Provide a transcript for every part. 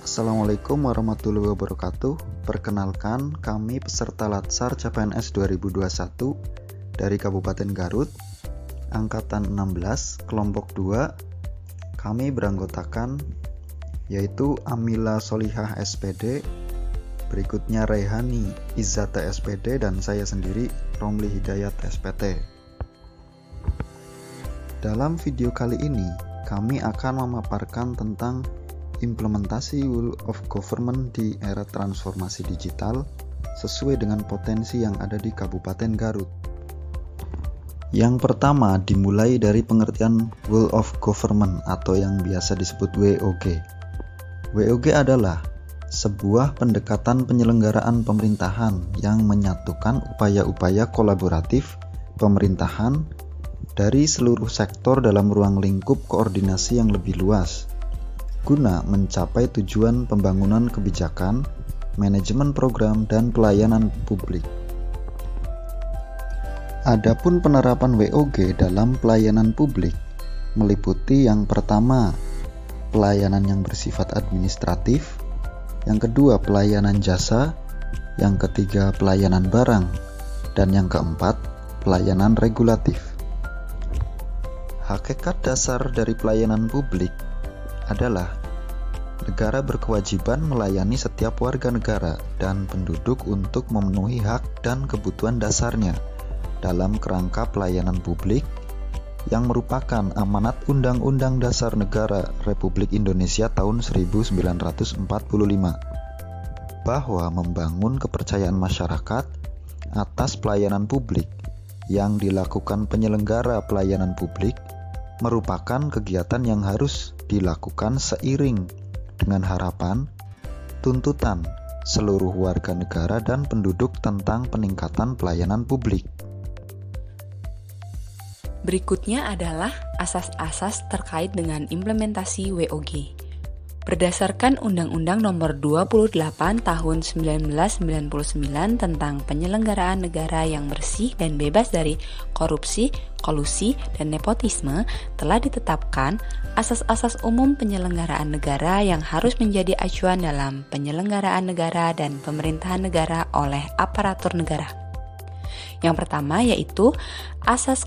Assalamualaikum warahmatullahi wabarakatuh. Perkenalkan, kami peserta Latsar CPNS 2021 dari Kabupaten Garut, Angkatan 16, Kelompok 2. Kami beranggotakan yaitu Amila Solihah SPD, berikutnya Rehani Izzata SPD, dan saya sendiri Romli Hidayat SPT. Dalam video kali ini, kami akan memaparkan tentang implementasi Wheel of Government di era transformasi digital sesuai dengan potensi yang ada di Kabupaten Garut. Yang pertama dimulai dari pengertian Wheel of Government atau yang biasa disebut WOG. WOG adalah sebuah pendekatan penyelenggaraan pemerintahan yang menyatukan upaya-upaya kolaboratif pemerintahan dari seluruh sektor dalam ruang lingkup koordinasi yang lebih luas, guna mencapai tujuan pembangunan kebijakan, manajemen program, dan pelayanan publik. Adapun penerapan WOG dalam pelayanan publik meliputi yang pertama, pelayanan yang bersifat administratif, yang kedua pelayanan jasa, yang ketiga pelayanan barang, dan yang keempat pelayanan regulatif. Hakikat dasar dari pelayanan publik adalah negara berkewajiban melayani setiap warga negara dan penduduk untuk memenuhi hak dan kebutuhan dasarnya dalam kerangka pelayanan publik yang merupakan amanat Undang-Undang Dasar Negara Republik Indonesia tahun 1945, bahwa membangun kepercayaan masyarakat atas pelayanan publik yang dilakukan penyelenggara pelayanan publik merupakan kegiatan yang harus dilakukan seiring dengan harapan, tuntutan seluruh warga negara dan penduduk tentang peningkatan pelayanan publik. Berikutnya adalah asas-asas terkait dengan implementasi WOG. Berdasarkan Undang-Undang Nomor 28 Tahun 1999 tentang penyelenggaraan negara yang bersih dan bebas dari korupsi, kolusi, dan nepotisme, telah ditetapkan asas-asas umum penyelenggaraan negara yang harus menjadi acuan dalam penyelenggaraan negara dan pemerintahan negara oleh aparatur negara. Yang pertama yaitu asas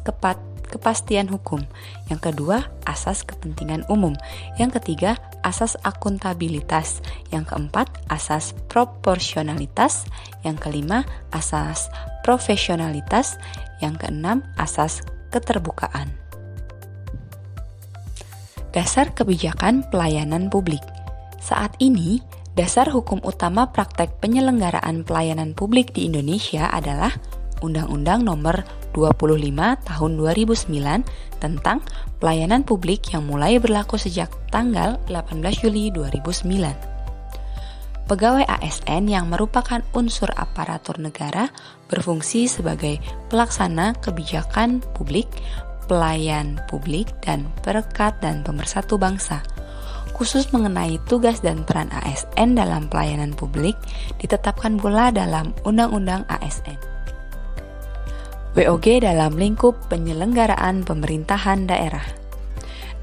kepastian hukum, yang kedua asas kepentingan umum, yang ketiga asas akuntabilitas, yang keempat asas proporsionalitas, yang kelima asas profesionalitas, yang keenam asas keterbukaan. Dasar kebijakan pelayanan publik. Saat ini, dasar hukum utama praktek penyelenggaraan pelayanan publik di Indonesia adalah Undang-Undang Nomor 25 Tahun 2009 tentang pelayanan publik yang mulai berlaku sejak tanggal 18 Juli 2009. Pegawai ASN yang merupakan unsur aparatur negara berfungsi sebagai pelaksana kebijakan publik, pelayan publik, dan perekat dan pemersatu bangsa. Khusus mengenai tugas dan peran ASN dalam pelayanan publik ditetapkan pula dalam Undang-Undang ASN. WOG dalam lingkup penyelenggaraan pemerintahan daerah.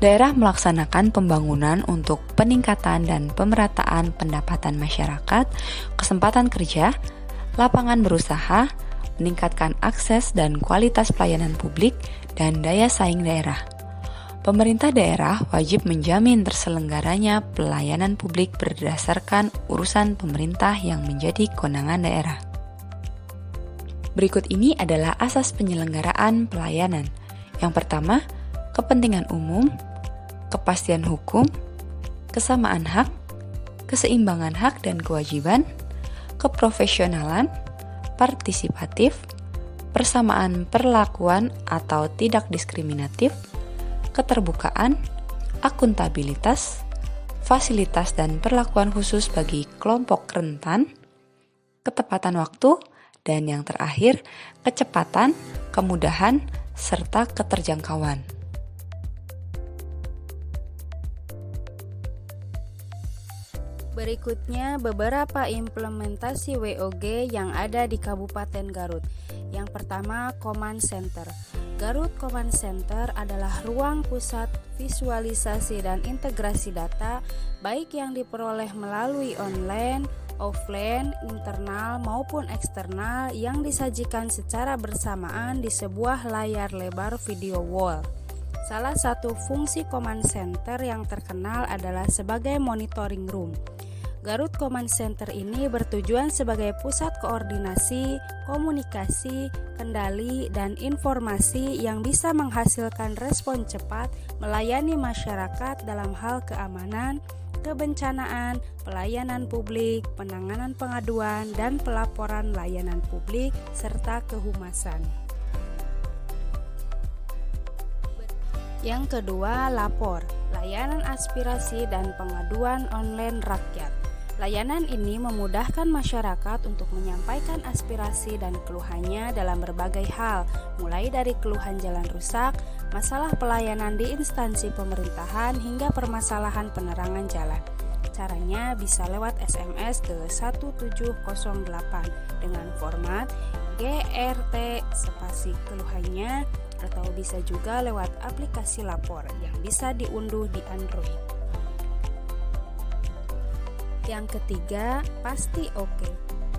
Daerah melaksanakan pembangunan untuk peningkatan dan pemerataan pendapatan masyarakat, kesempatan kerja, lapangan berusaha, meningkatkan akses dan kualitas pelayanan publik, dan daya saing daerah. Pemerintah daerah wajib menjamin terselenggaranya pelayanan publik berdasarkan urusan pemerintah yang menjadi kewenangan daerah. Berikut ini adalah asas penyelenggaraan pelayanan. Yang pertama, kepentingan umum, kepastian hukum, kesamaan hak, keseimbangan hak dan kewajiban, keprofesionalan, partisipatif, persamaan perlakuan atau tidak diskriminatif, keterbukaan, akuntabilitas, fasilitas dan perlakuan khusus bagi kelompok rentan, ketepatan waktu, dan yang terakhir, kecepatan, kemudahan, serta keterjangkauan. Berikutnya beberapa implementasi WOG yang ada di Kabupaten Garut. Yang pertama, Command Center. Garut Command Center adalah ruang pusat visualisasi dan integrasi data, baik yang diperoleh melalui online, offline, internal maupun eksternal yang disajikan secara bersamaan di sebuah layar lebar video wall. Salah satu fungsi Command Center yang terkenal adalah sebagai monitoring room. Garut Command Center ini bertujuan sebagai pusat koordinasi, komunikasi, kendali, dan informasi yang bisa menghasilkan respon cepat melayani masyarakat dalam hal keamanan, kebencanaan, pelayanan publik, penanganan pengaduan, dan pelaporan layanan publik, serta kehumasan. Yang kedua, lapor, layanan aspirasi dan pengaduan online rakyat. Layanan ini memudahkan masyarakat untuk menyampaikan aspirasi dan keluhannya dalam berbagai hal, mulai dari keluhan jalan rusak, masalah pelayanan di instansi pemerintahan, hingga permasalahan penerangan jalan. Caranya bisa lewat SMS ke 1708 dengan format GRT spasi keluhannya, atau bisa juga lewat aplikasi lapor yang bisa diunduh di Android. Yang ketiga, pasti oke.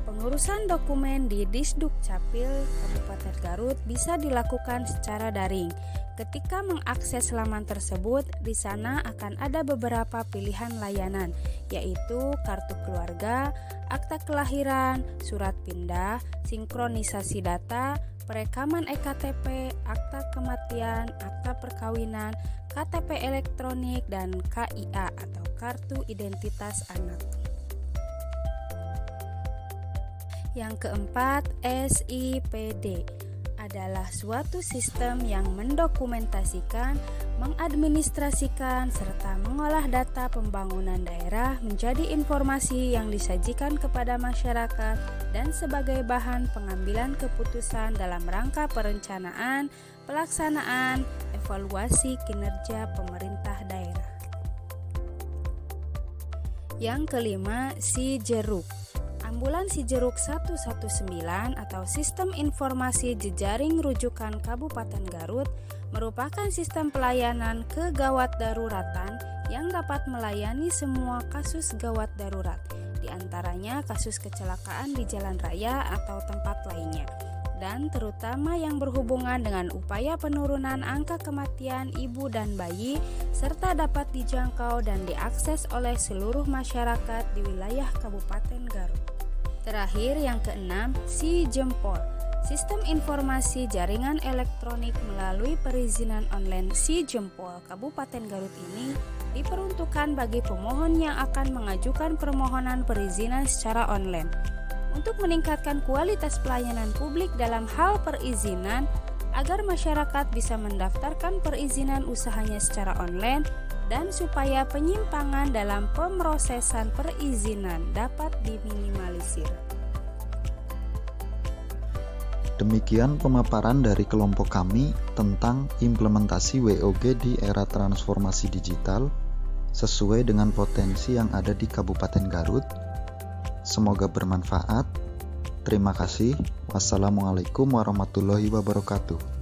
Pengurusan dokumen di Disduk Capil Kabupaten Garut bisa dilakukan secara daring. Ketika mengakses laman tersebut, di sana akan ada beberapa pilihan layanan, yaitu kartu keluarga, akta kelahiran, surat pindah, sinkronisasi data, perekaman EKTP, akta kematian, akta perkawinan, KTP elektronik, dan KIA atau Kartu Identitas Anak. Yang keempat, SIPD adalah suatu sistem yang mendokumentasikan, mengadministrasikan, serta mengolah data pembangunan daerah menjadi informasi yang disajikan kepada masyarakat dan sebagai bahan pengambilan keputusan dalam rangka perencanaan, pelaksanaan, evaluasi kinerja pemerintah daerah. Yang kelima, Sijeruk. Ambulan Sijeruk 119 atau Sistem Informasi Jejaring Rujukan Kabupaten Garut merupakan sistem pelayanan kegawat daruratan yang dapat melayani semua kasus gawat darurat, di antaranya kasus kecelakaan di jalan raya atau tempat lainnya, dan terutama yang berhubungan dengan upaya penurunan angka kematian ibu dan bayi, serta dapat dijangkau dan diakses oleh seluruh masyarakat di wilayah Kabupaten Garut. Terakhir, yang keenam, Sijempol. Sistem informasi jaringan elektronik melalui perizinan online Sijempol Kabupaten Garut ini diperuntukkan bagi pemohon yang akan mengajukan permohonan perizinan secara online. Untuk meningkatkan kualitas pelayanan publik dalam hal perizinan, agar masyarakat bisa mendaftarkan perizinan usahanya secara online, dan supaya penyimpangan dalam pemrosesan perizinan dapat diminimalisir. Demikian pemaparan dari kelompok kami tentang implementasi WOG di era transformasi digital sesuai dengan potensi yang ada di Kabupaten Garut. Semoga bermanfaat. Terima kasih. Wassalamualaikum warahmatullahi wabarakatuh.